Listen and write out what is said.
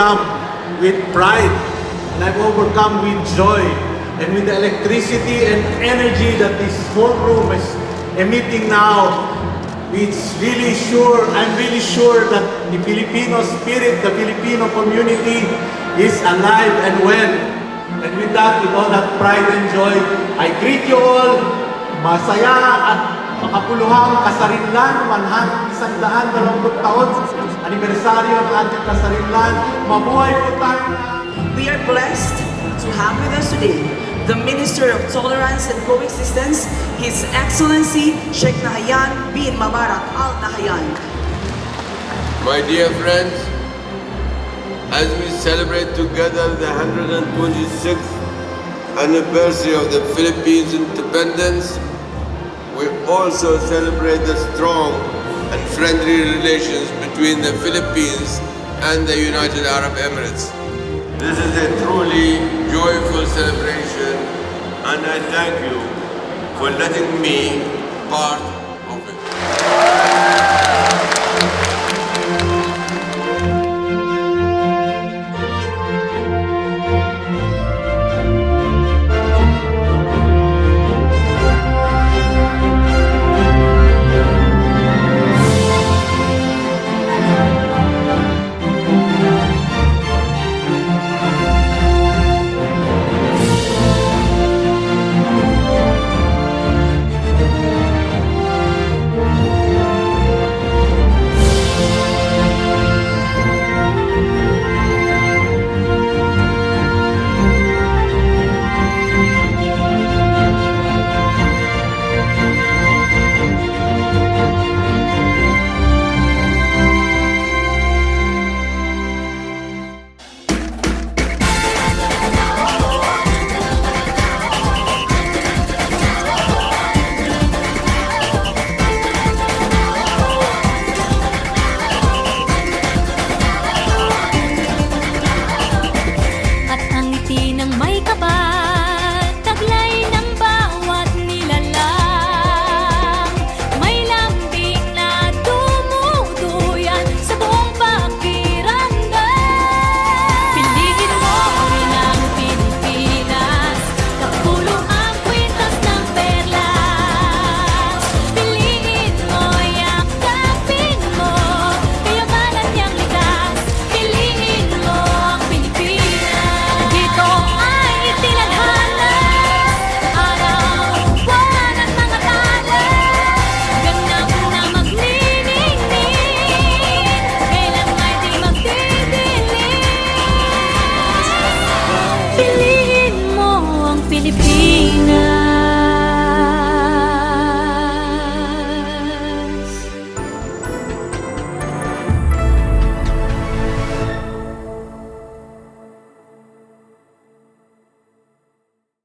overcome with pride, and I'm overcome with joy, and with the electricity and energy that this whole room is emitting now. I'm really sure that the Filipino spirit, the Filipino community is alive and well. And with that, with all that pride and joy, I greet you all. Masaya at makapuluhang kasarinlan, 120 taon, anibersaryo ng ating kasarinlan. Mabuhay po tayo. We are blessed to have with us today the Minister of Tolerance and Coexistence, His Excellency Sheikh Nahyan bin Mubarak Al Nahyan. My dear friends, as we celebrate together the 126th anniversary of the Philippines' independence, we also celebrate the strong and friendly relations between the Philippines and the United Arab Emirates. This is a truly joyful celebration, and I thank you for letting me part